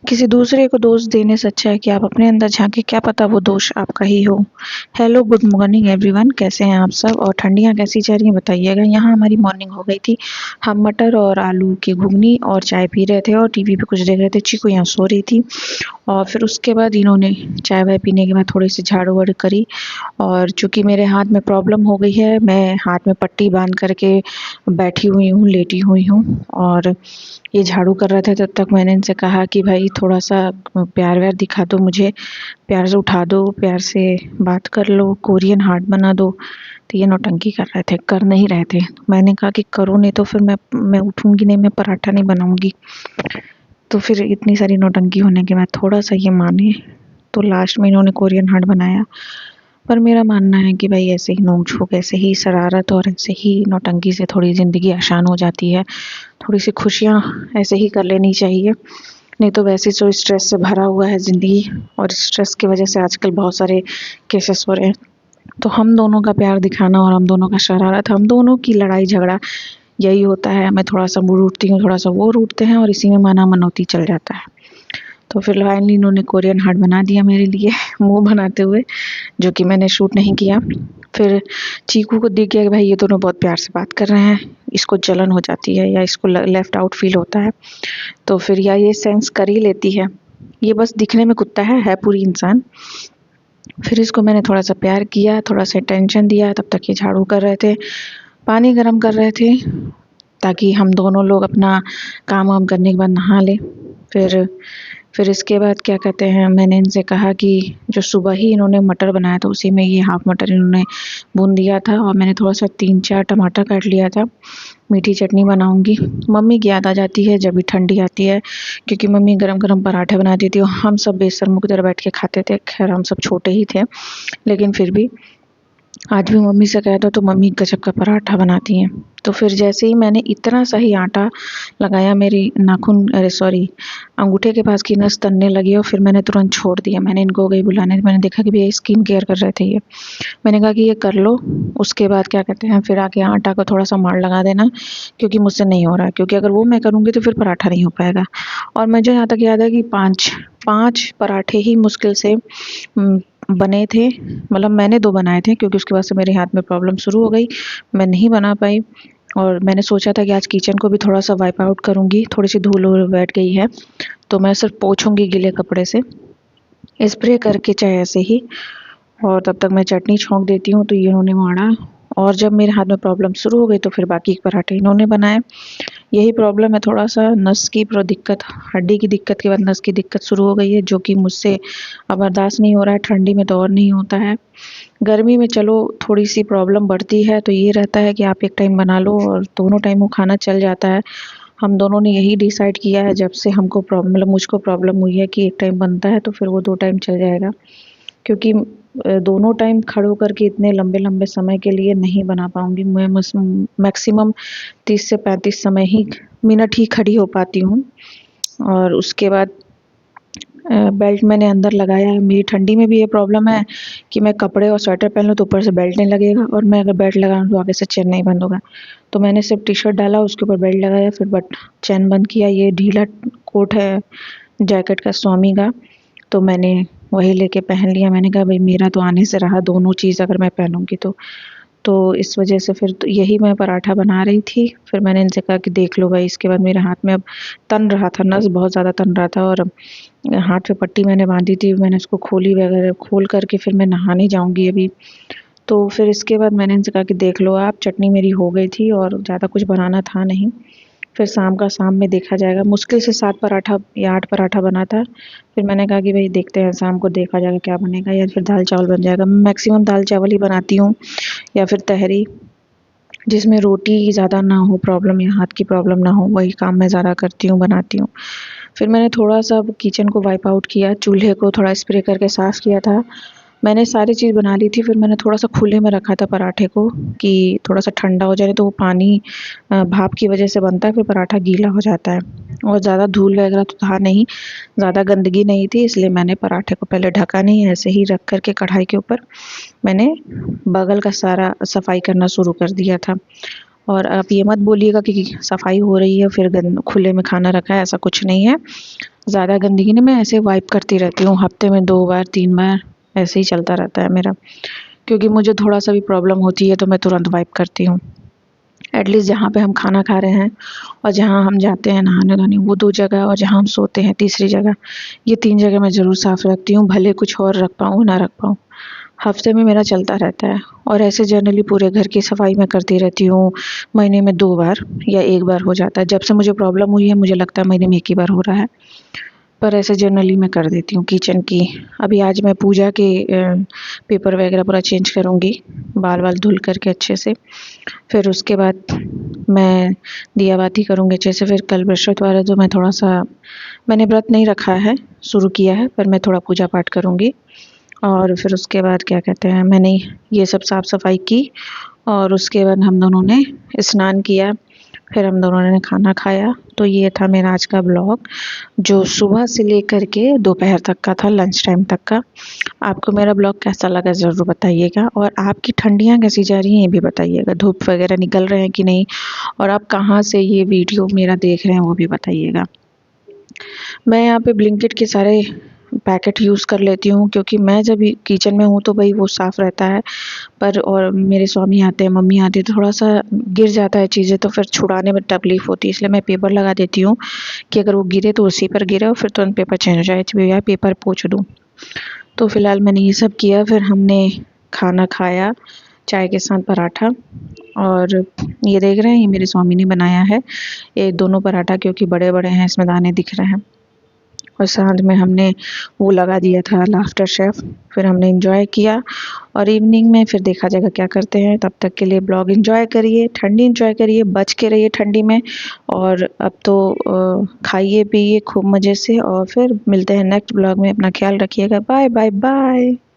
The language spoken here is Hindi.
किसी दूसरे को दोष देने से अच्छा है कि आप अपने अंदर झाँकें, क्या पता वो दोष आपका ही हो। हेलो, गुड मॉर्निंग एवरीवन, कैसे हैं आप सब और ठंडियाँ कैसी जा रही हैं बताइएगा। यहाँ हमारी मॉर्निंग हो गई थी। हम मटर और आलू की घुगनी और चाय पी रहे थे और टीवी पे कुछ देख रहे थे। चीकू यहाँ सो रही थी और फिर उसके बाद इन्होंने चाय वाय पीने के बाद थोड़ी-सी झाड़ू-वाड़ू करी और चूँकि मेरे हाथ में प्रॉब्लम हो गई है, मैं हाथ में पट्टी बाँध कर के बैठी हुई हूँ, लेटी हुई हूँ और ये झाड़ू कर रहे थे। तब तक मैंने इनसे कहा कि भाई थोड़ा-सा प्यार-व्यार दिखा दो मुझे, प्यार से उठा दो, प्यार से बात कर लो, कोरियन हार्ट बना दो। तो ये नौटंकी कर रहे थे, कर नहीं रहे थे। मैंने कहा कि करो नहीं तो फिर मैं उठूँगी नहीं, मैं पराठा नहीं बनाऊँगी। तो फिर इतनी सारी नौटंकी होने के बाद थोड़ा-सा ये माने, तो लास्ट में इन्होंने कोरियन हार्ट बनाया। पर मेरा मानना है कि भाई ऐसे ही नोक-झोंक, ऐसे ही शरारत और ऐसे ही नौटंकी से थोड़ी ज़िंदगी आसान हो जाती है। थोड़ी-सी खुशियाँ ऐसे ही कर लेनी चाहिए, नहीं तो वैसे जो स्ट्रेस से भरा हुआ है ज़िंदगी और स्ट्रेस की वजह से आजकल बहुत सारे केसेस हो रहे हैं। तो हम दोनों का प्यार दिखाना और हम दोनों का शरारत, हम दोनों की लड़ाई-झगड़ा यही होता है। मैं थोड़ा-सा वो रूठती हूँ, थोड़ा-सा वो रूठते हैं और इसी में माना-मनौती चल जाता है। तो फिर फाइनली इन्होंने कोरियन हार्ट बना दिया मेरे लिए मुँह बनाते हुए, जो कि मैंने शूट नहीं किया। फिर चीकू को दिख गया कि भाई ये दोनों बहुत प्यार से बात कर रहे हैं, इसको जलन हो जाती है या इसको लेफ्ट आउट फ़ील होता है, तो फिर या ये सेंस कर ही लेती है। ये बस दिखने में कुत्ता है पूरी इंसान। फिर इसको मैंने थोड़ा-सा प्यार किया, थोड़ा-सा अटेंशन दिया, तब तक ये झाड़ू कर रहे थे, पानी गरम कर रहे थे, ताकि हम दोनों लोग अपना काम-वाम करने के बाद नहा लें। फिर इसके बाद क्या कहते हैं, मैंने इनसे कहा कि जो सुबह ही इन्होंने मटर बनाया था उसी में ये हाफ़ मटर इन्होंने भून दिया था और मैंने थोड़ा-सा 3-4 टमाटर काट लिया था। मीठी चटनी बनाऊँगी। मम्मी की याद आ जाती है जब भी ठंडी आती है, क्योंकि मम्मी गरम-गरम पराठे बनाती थी और हम सब बेशर्मों की तरह बैठ के खाते थे। ख़ैर हम सब छोटे ही थे, लेकिन फिर भी आज भी मम्मी से कह दो तो मम्मी गजब का पराठा बनाती हैं। तो फिर जैसे ही मैंने इतना सा ही आटा लगाया, मेरी नाखून अरे सॉरी अंगूठे के पास की नस तनने लगी और फिर मैंने तुरंत छोड़ दिया। मैंने इनको हो गई बुलाने, मैंने देखा कि भैया स्किन केयर कर रहे थे ये। मैंने कहा कि ये कर लो, उसके बाद क्या कहते हैं फिर आके आटा को थोड़ा-सा माड़ लगा देना, क्योंकि मुझसे नहीं हो रहा है, क्योंकि अगर वो मैं करूँगी तो फिर पराठा नहीं हो पाएगा। और मुझे यहाँ तक याद है कि 5 पराठे ही मुश्किल से बने थे, मतलब मैंने 2 बनाए थे क्योंकि उसके बाद से मेरे हाथ में प्रॉब्लम शुरू हो गई, मैं नहीं बना पाई। और मैंने सोचा था कि आज किचन को भी थोड़ा-सा वाइप आउट करूँगी, थोड़ी-सी धूल-वूल बैठ गई है, तो मैं सिर्फ पोंछूँगी गीले कपड़े से, स्प्रे करके चाहे ऐसे ही। और तब तक मैं चटनी छौंक देती हूँ, तो ये इन्होंने माड़ा और जब मेरे हाथ में प्रॉब्लम शुरू हो गई तो फिर बाकी के पराठे इन्होंने बनाए। यही प्रॉब्लम है, थोड़ा-सा नस की दिक्कत, हड्डी की दिक्कत के बाद नस की दिक्कत शुरू हो गई है, जो कि मुझसे अब बर्दाश्त नहीं हो रहा है। ठंडी में तो और नहीं होता है। गर्मी में चलो थोड़ी-सी प्रॉब्लम बढ़ती है, तो ये रहता है कि आप एक टाइम बना लो और दोनों टाइम वो खाना चल जाता है। हम दोनों ने यही डिसाइड किया है जब से हमको मतलब मुझको प्रॉब्लम हुई है कि एक टाइम बनता है तो फिर वो 2 टाइम चल जाएगा। क्योंकि दोनों टाइम खड़े होकर के इतने लंबे-लंबे समय के लिए नहीं बना पाऊँगी। मैं मैक्सिमम 30 से 35 मिनट ही खड़ी हो पाती हूँ और उसके बाद बेल्ट मैंने अंदर लगाया है। मेरी ठंडी में भी ये प्रॉब्लम है कि मैं कपड़े और स्वेटर पहन लूँ तो ऊपर से बेल्ट नहीं लगेगा और मैं अगर बेल्ट लगाऊँ तो आगे से चेन नहीं बंद होगा। तो मैंने सिर्फ टी-शर्ट डाला, उसके ऊपर बेल्ट लगाया, फिर चेन बंद किया। ये ढीला कोट है जैकेट का स्वामी का, तो मैंने वही लेके पहन लिया। मैंने कहा भाई मेरा तो आने से रहा दोनों चीज़ अगर मैं पहनूँगी तो इस वजह से फिर तो यही मैं पराठा बना रही थी। फिर मैंने इनसे कहा कि देख लो भाई, इसके बाद मेरे हाथ में अब तन रहा था, नस बहुत ज़्यादा तन रहा था और हाथ पे पट्टी मैंने बाँधी थी, मैंने उसको खोली वगैरह, खोल कर के फिर मैं नहाने जाऊँगी अभी। तो फिर इसके बाद मैंने इनसे कहा कि देख लो आप, चटनी मेरी हो गई थी और ज़्यादा कुछ बनाना था नहीं। फिर शाम का शाम में देखा जाएगा। मुश्किल से 7 पराठा या 8 पराठा बना था। फिर मैंने कहा कि भई देखते हैं शाम को देखा जाएगा क्या बनेगा, या फिर दाल-चावल बन जाएगा। मैं मैक्सिमम दाल-चावल ही बनाती हूँ या फिर तहरी, जिसमें रोटी ज़्यादा ना हो प्रॉब्लम या हाथ की प्रॉब्लम ना हो, वही काम मैं ज़्यादा करती हूँ, बनाती हूँ। फिर मैंने थोड़ा-सा किचन को वाइप आउट किया, चूल्हे को थोड़ा स्प्रे करके साफ़ किया था। मैंने सारी चीज़ बना ली थी, फिर मैंने थोड़ा-सा खुले में रखा था पराठे को कि थोड़ा-सा ठंडा हो जाए, नहीं तो वो पानी भाप की वजह से बनता है, फिर पराठा गीला हो जाता है। और ज़्यादा धूल वगैरह तो था नहीं, ज़्यादा गंदगी नहीं थी, इसलिए मैंने पराठे को पहले ढका नहीं, ऐसे ही रख कर के कढ़ाई के ऊपर मैंने बगल का सारा सफाई करना शुरू कर दिया था। और आप ये मत बोलिएगा कि सफाई हो रही है फिर खुले में खाना रखा है, ऐसा कुछ नहीं है। ज़्यादा गंदगी नहीं, मैं ऐसे वाइप करती रहती हूँ, हफ्ते में 2 बार 3 बार ऐसे ही चलता रहता है मेरा। क्योंकि मुझे थोड़ा सा भी प्रॉब्लम होती है तो मैं तुरंत वाइप करती हूँ। एटलीस्ट जहाँ पे हम खाना खा रहे हैं और जहाँ हम जाते हैं नहाने धोने, वो 2 जगह, और जहाँ हम सोते हैं तीसरी जगह, ये 3 जगह मैं ज़रूर साफ़ रखती हूँ, भले कुछ और रख पाऊँ ना रख पाऊँ। हफ्ते में मेरा चलता रहता है। और ऐसे जनरली पूरे घर की सफाई मैं करती रहती हूँ, महीने में 2 बार या 1 बार हो जाता है। जब से मुझे प्रॉब्लम हुई है मुझे लगता है महीने में 1 ही बार हो रहा है। पर ऐसे जनरली मैं कर देती हूँ किचन की। अभी आज मैं पूजा के पेपर वगैरह पूरा चेंज करूँगी, बाल-वाल धुल कर के अच्छे से। फिर उसके बाद मैं दिया बाती करूँगी अच्छे से। फिर कल बृहस्पतिवार है तो मैं थोड़ा-सा, मैंने व्रत नहीं रखा है, शुरू किया है, पर मैं थोड़ा पूजा पाठ करूँगी। और फिर उसके बाद क्या कहते हैं, मैंने ये सब साफ़-सफ़ाई की और उसके बाद हम दोनों ने स्नान किया, फिर हम दोनों ने खाना खाया। तो ये था मेरा आज का ब्लॉग, जो सुबह से लेकर के दोपहर तक का था, लंच टाइम तक का। आपको मेरा ब्लॉग कैसा लगा ज़रूर बताइएगा, और आपकी ठंडियाँ कैसी जा रही हैं ये भी बताइएगा, धूप वगैरह निकल रहे हैं कि नहीं, और आप कहाँ से ये वीडियो मेरा देख रहे हैं वो भी बताइएगा। मैं यहाँ पे ब्लिंकिट के सारे पैकेट यूज़ कर लेती हूँ, क्योंकि मैं जब किचन में हूँ तो भाई वो साफ़ रहता है, पर और मेरे स्वामी आते हैं, मम्मी आती है, तो थोड़ा-सा गिर जाता है चीज़ें तो फिर छुड़ाने में तकलीफ़ होती है, इसलिए मैं पेपर लगा देती हूँ कि अगर वो गिरे तो उसी पर गिरे और फिर तुरंत पेपर चेंज हो जाए, या पेपर पोंछ दूँ। तो फिलहाल मैंने ये सब किया, फिर हमने खाना खाया, चाय के साथ पराठा। और ये देख रहे हैं, ये मेरे स्वामी ने बनाया है, ये दोनों पराठा, क्योंकि बड़े-बड़े हैं, इसमें दाने दिख रहे हैं। और साथ में हमने वो लगा दिया था लाफ्टर शेफ़, फिर हमने एंजॉय किया। और इवनिंग में फिर देखा जाएगा क्या करते हैं। तब तक के लिए ब्लॉग एंजॉय करिए, ठंडी एंजॉय करिए, बच के रहिए ठंडी में। और अब तो खाइए पिइए खूब मज़े से, और फिर मिलते हैं नेक्स्ट ब्लॉग में। अपना ख्याल रखिएगा। Bye bye bye.